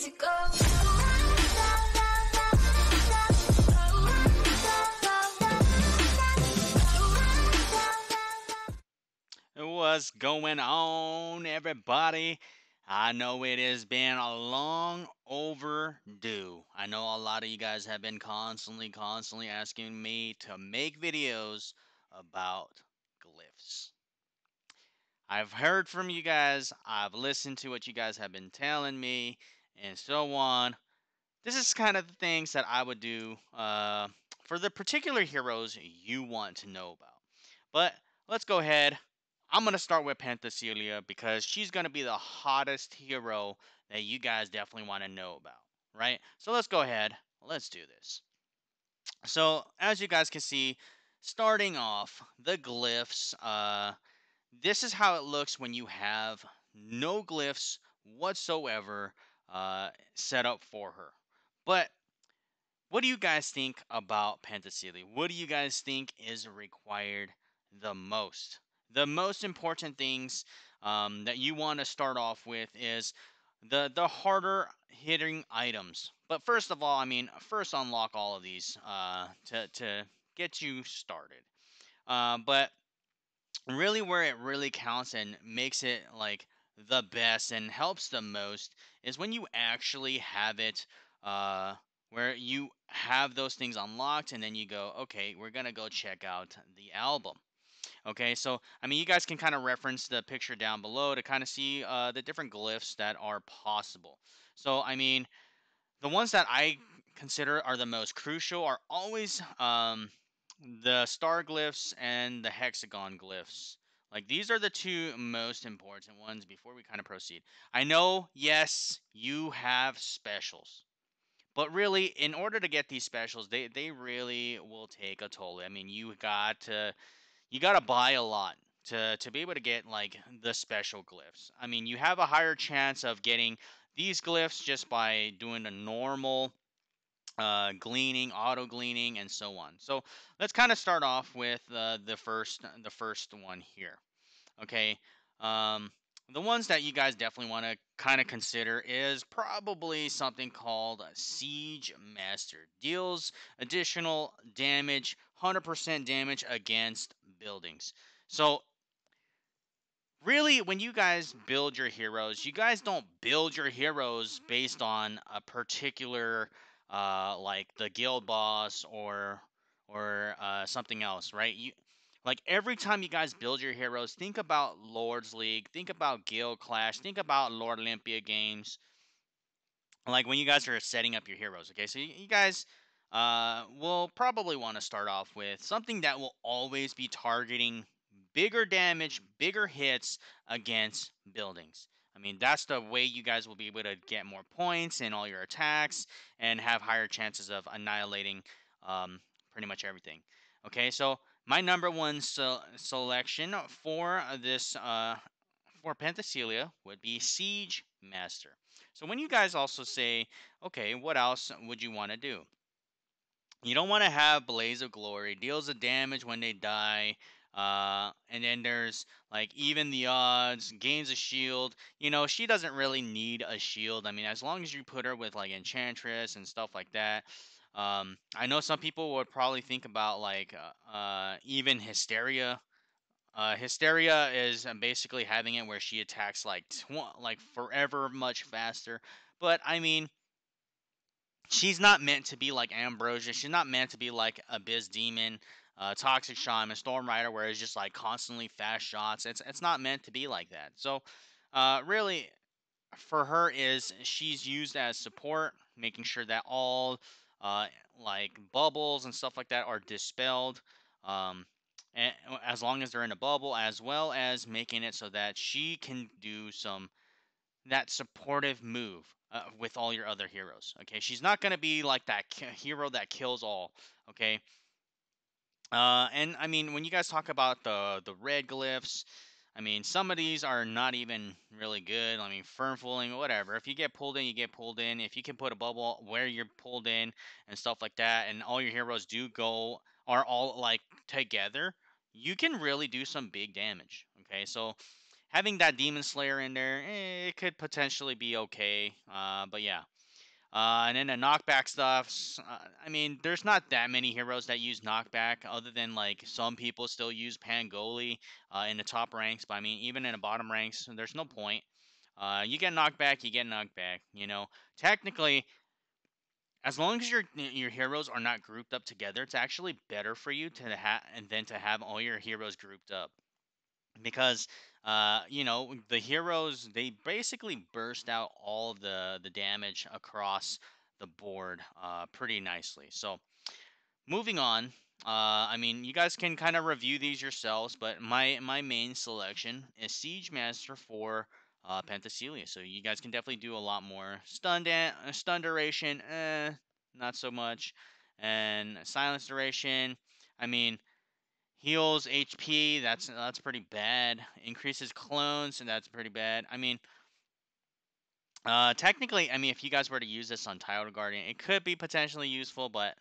easy go. What's going on, everybody? I know it has been a long overdue. I know a lot of you guys have been constantly asking me to make videos about glyphs. I've heard from you guys, I've listened to what you guys have been telling me, and so on. This is kind of the things that I would do for the particular heroes you want to know about. But let's go ahead. I'm going to start with Penthesilea because she's going to be the hottest hero that you guys definitely want to know about, right? So let's go ahead. Let's do this. So as you guys can see, starting off, the glyphs, this is how it looks when you have no glyphs whatsoever set up for her. But what do you guys think about Penthesilea? What do you guys think is required the most? The most important things that you want to start off with is the harder hitting items. But first of all, first unlock all of these to get you started. But really, where it really counts and makes it like the best and helps the most is when you actually have it where you have those things unlocked and then you go, okay, we're gonna go check out the album. Okay, so you guys can kind of reference the picture down below to kind of see the different glyphs that are possible. So the ones that I consider are the most crucial are always the star glyphs and the hexagon glyphs. Like, these are the two most important ones before we kind of proceed. I know, yes, you have specials. But really, in order to get these specials, they really will take a toll. You gotta buy a lot to be able to get like the special glyphs. You have a higher chance of getting these glyphs just by doing the normal gleaning, auto gleaning, and so on. So let's kind of start off with the first one here. Okay. Um, the ones that you guys definitely want to kind of consider is probably something called Siege Master. Deals additional damage, 100% damage against buildings. So really, when you guys build your heroes, you guys don't build your heroes based on a particular like the guild boss or something else, right? You like every time you guys build your heroes, think about Lord's League, think about Guild Clash, think about Lord Olympia games. Like when you guys are setting up your heroes, okay? So you guys will probably want to start off with something that will always be targeting bigger damage, bigger hits against buildings. That's the way you guys will be able to get more points in all your attacks and have higher chances of annihilating pretty much everything. Okay, so my number one selection for this for Penthesilea would be Siege Master. So when you guys also say, okay, what else would you want to do? You don't want to have Blaze of Glory, deals the damage when they die, and then there's like even the odds, gains a shield. She doesn't really need a shield. As long as you put her with like Enchantress and stuff like that. I know some people would probably think about like even Hysteria. Hysteria is basically having it where she attacks like like forever much faster. But she's not meant to be like Ambrosia. She's not meant to be like Abyss Demon, Toxic Shaman, Storm Rider, where it's just like constantly fast shots. It's not meant to be like that. So, really, for her is she's used as support, making sure that all like bubbles and stuff like that are dispelled. Um, as long as they're in a bubble, as well as making it so that she can do that supportive move with all your other heroes. Okay, she's not gonna be like that hero that kills all. Okay, and when you guys talk about the red glyphs, some of these are not even really good. Firm fooling, whatever. If you get pulled in, you get pulled in. If you can put a bubble where you're pulled in and stuff like that, and all your heroes are all like together, you can really do some big damage. Okay, so having that Demon Slayer in there, it could potentially be okay. But yeah. And then the knockback stuff. I mean, there's not that many heroes that use knockback, other than like some people still use Pangoli in the top ranks. But I mean, even in the bottom ranks, there's no point. You get knocked back, you get knocked back. You know, technically, as long as your heroes are not grouped up together, it's actually better for you to have and then to have all your heroes grouped up, because you know, the heroes, they basically burst out all of the damage across the board pretty nicely. So moving on, I mean, you guys can kind of review these yourselves, but my main selection is Siege Master for Penthesilea. So you guys can definitely do a lot more. Stun duration, not so much, and silence duration. I mean, heals HP, that's pretty bad. Increases clones, and that's pretty bad. I mean, technically, I mean, if you guys were to use this on Tidal Guardian, it could be potentially useful, but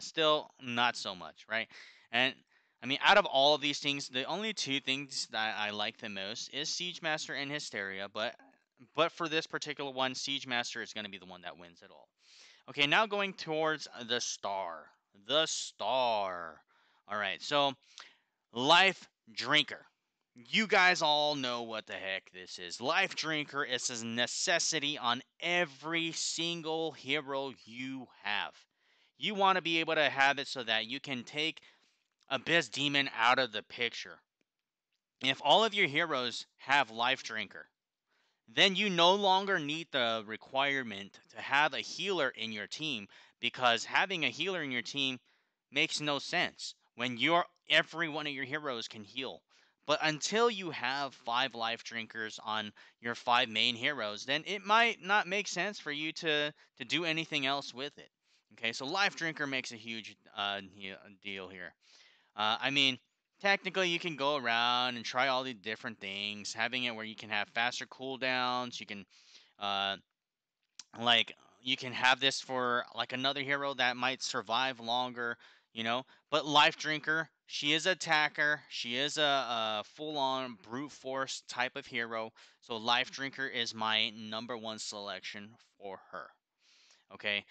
still not so much, right? And I mean, out of all of these things, the only two things that I like the most is Siege Master and Hysteria, but for this particular one, Siege Master is going to be the one that wins it all. Okay, now going towards the star. The star. All right, so Lifedrinker. You guys all know what the heck this is. Lifedrinker is a necessity on every single hero you have. You want to be able to have it so that you can take Abyss Demon out of the picture. If all of your heroes have Lifedrinker, then you no longer need the requirement to have a healer in your team, because having a healer in your team makes no sense when every one of your heroes can heal. But until you have 5 Lifedrinkers on your 5 main heroes, then it might not make sense for you to do anything else with it. Okay, so Lifedrinker makes a huge deal here. I mean, technically, you can go around and try all the different things, having it where you can have faster cooldowns. You can, uh, like, you can have this for like another hero that might survive longer, you know. But Lifedrinker, she is an attacker. She is a full-on brute force type of hero. So Lifedrinker is my #1 selection for her. Okay.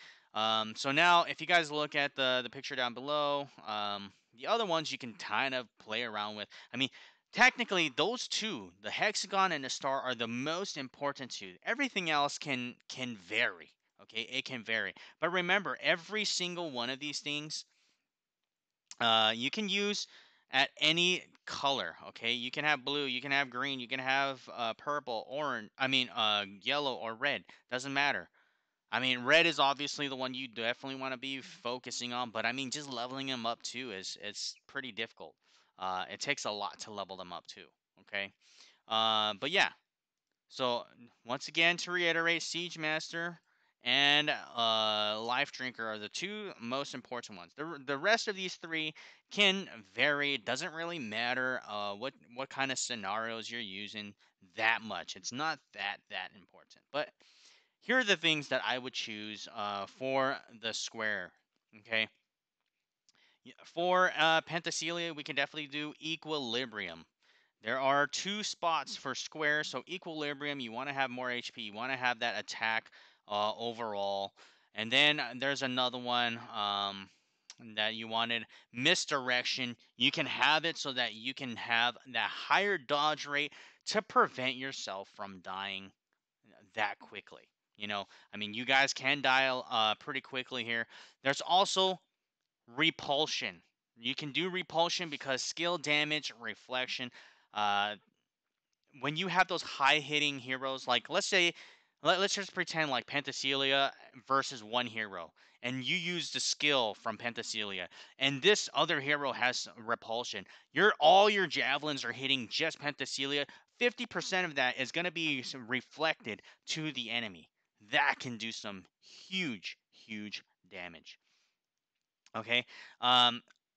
So now, if you guys look at the picture down below, the other ones you can kind of play around with. I mean, technically, those two, the hexagon and the star, are the most important two. Everything else can vary. Okay, it can vary. But remember, every single one of these things, you can use at any color. Okay, you can have blue, you can have green, you can have purple, orange. I mean, yellow or red. Doesn't matter. I mean, red is obviously the one you definitely want to be focusing on, but I mean, just leveling them up too is it's pretty difficult. It takes a lot to level them up too. Okay, but yeah. So once again, to reiterate, Siege Master and Lifedrinker are the two most important ones. The rest of these three can vary. It doesn't really matter what kind of scenarios you're using that much. It's not that important, but here are the things that I would choose for the square. Okay, for Penthesilea, we can definitely do Equilibrium. There are 2 spots for square, so Equilibrium, you want to have more HP, you want to have that attack overall. And then there's another one that you wanted, Misdirection. You can have it so that you can have that higher dodge rate to prevent yourself from dying that quickly. You know, I mean, you guys can dial pretty quickly here. There's also Repulsion. You can do Repulsion because skill damage, reflection. Uh, when you have those high hitting heroes, like let's say, let's just pretend like Penthesilea versus one hero, and you use the skill from Penthesilea, and this other hero has repulsion. All your javelins are hitting just Penthesilea. 50% of that is going to be reflected to the enemy. That can do some huge damage. Okay.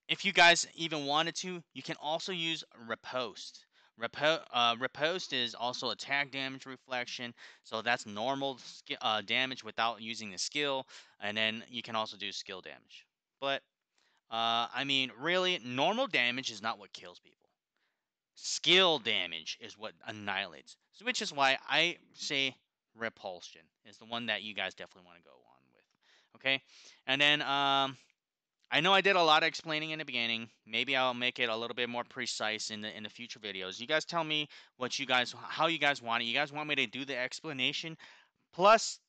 If you guys even wanted to, you can also use Riposte. Riposte is also attack damage reflection, so that's normal damage without using the skill, and then you can also do skill damage. But I mean, really, normal damage is not what kills people. Skill damage is what annihilates. So which is why I say repulsion is the one that you guys definitely want to go on with. Okay, and then I know I did a lot of explaining in the beginning. Maybe I'll make it a little bit more precise in the future videos. You guys tell me what you guys how you guys want it. You guys want me to do the explanation plus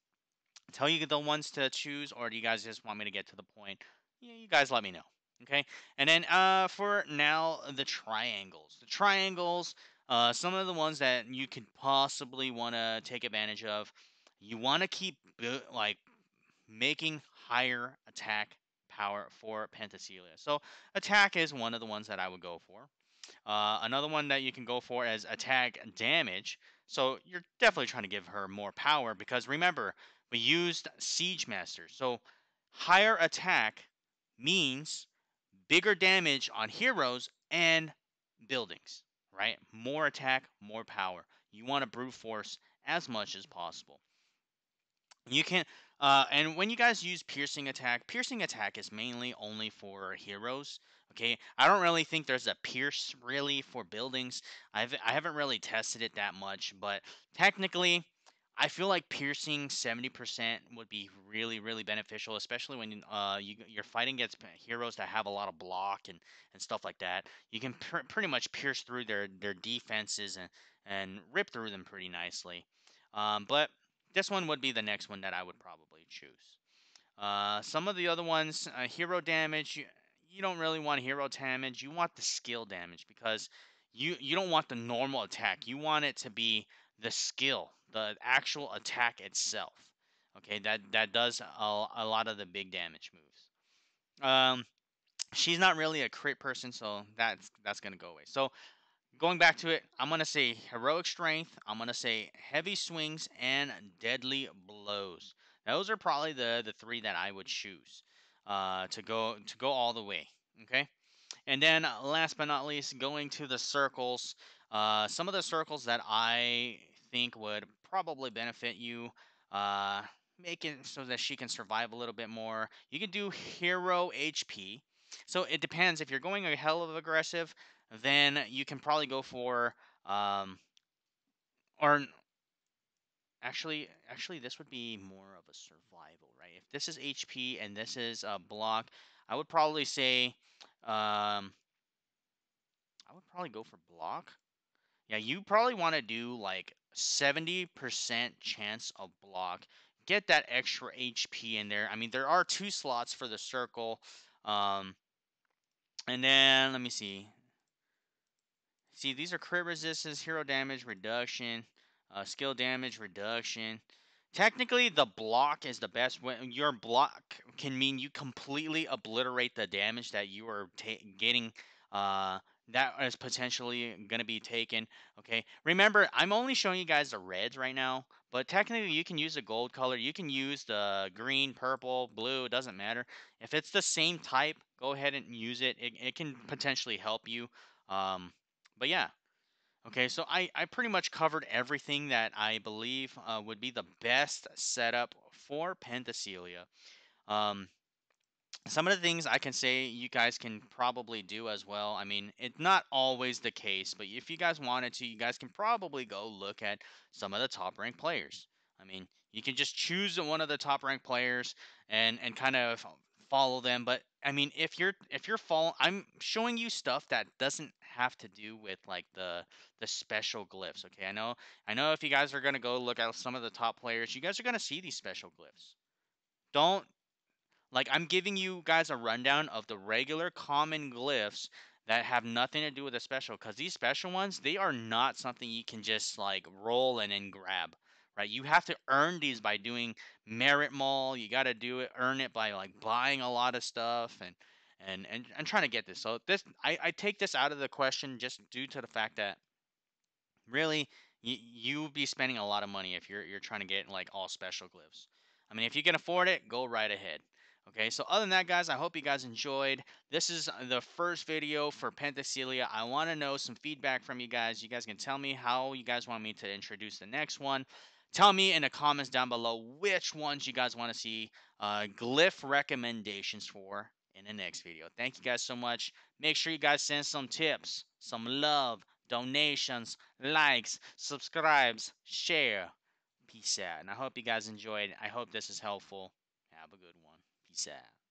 tell you the ones to choose, or do you guys just want me to get to the point? Yeah, you guys let me know. Okay, and then for now, the triangles. The triangles, some of the ones that you could possibly want to take advantage of. You want to keep like making higher attack power for Penthesilea. So attack is one of the ones that I would go for. Another one that you can go for is attack damage. So you're definitely trying to give her more power because remember, we used Siege Master. So higher attack means bigger damage on heroes and buildings, right? More attack, more power. You want to brute force as much as possible. You can, and when you guys use piercing attack is mainly only for heroes. Okay, I don't really think there's a pierce really for buildings. I haven't really tested it that much, but technically, I feel like piercing 70% would be really beneficial, especially when you're fighting against heroes that have a lot of block and stuff like that. You can pretty much pierce through their defenses and rip through them pretty nicely. But this one would be the next one that I would probably choose. Some of the other ones, hero damage, you don't really want hero damage. You want the skill damage because you don't want the normal attack. You want it to be the skill, the actual attack itself. Okay, that does a lot of the big damage moves. She's not really a crit person, so that's gonna go away. So going back to it, I'm gonna say heroic strength. I'm gonna say heavy swings and deadly blows. Those are probably the three that I would choose to go all the way. Okay, and then last but not least, going to the circles. Some of the circles that I think would probably benefit you. Uh, Make it so that she can survive a little bit more. You can do hero HP. So it depends. If you're going a hell of aggressive, then you can probably go for or actually this would be more of a survival, right? If this is HP and this is a block, I would probably say I would probably go for block. Yeah, you probably want to do like 70% chance of block. Get that extra HP in there. I mean, there are two slots for the circle. Um, and then let me see. See, these are crit resistance, hero damage reduction, skill damage reduction. Technically, the block is the best. When your block can mean you completely obliterate the damage that you are getting. That is potentially going to be taken. Okay. Remember, I'm only showing you guys the reds right now, but technically, you can use the gold color. You can use the green, purple, blue. It doesn't matter. If it's the same type, go ahead and use it. It can potentially help you. Um, but yeah, okay, so I pretty much covered everything that I believe would be the best setup for Penthesilea. Um, some of the things I can say you guys can probably do as well. I mean, it's not always the case, but if you guys wanted to, you guys can probably go look at some of the top ranked players. I mean, you can just choose one of the top ranked players and kind of follow them. But I mean, if you're following, I'm showing you stuff that doesn't have to do with like the special glyphs. Okay, I know if you guys are gonna go look at some of the top players, you guys are gonna see these special glyphs. Don't like I'm giving you guys a rundown of the regular common glyphs that have nothing to do with the special because these special ones they are not something you can just like roll and then grab. Right, you have to earn these by doing merit mall. You got to do it, earn it by like buying a lot of stuff and trying to get this. So this, I take this out of the question just due to the fact that really you would be spending a lot of money if you're trying to get like all special glyphs. I mean, if you can afford it, go right ahead. Okay, so other than that, guys, I hope you guys enjoyed. This is the first video for Penthesilea. I want to know some feedback from you guys. You guys can tell me how you guys want me to introduce the next one. Tell me in the comments down below which ones you guys want to see glyph recommendations for in the next video. Thank you guys so much. Make sure you guys send some tips, some love donations, likes, subscribes, share. Peace out. And I hope you guys enjoyed. I hope this is helpful. Have a good one. Peace out.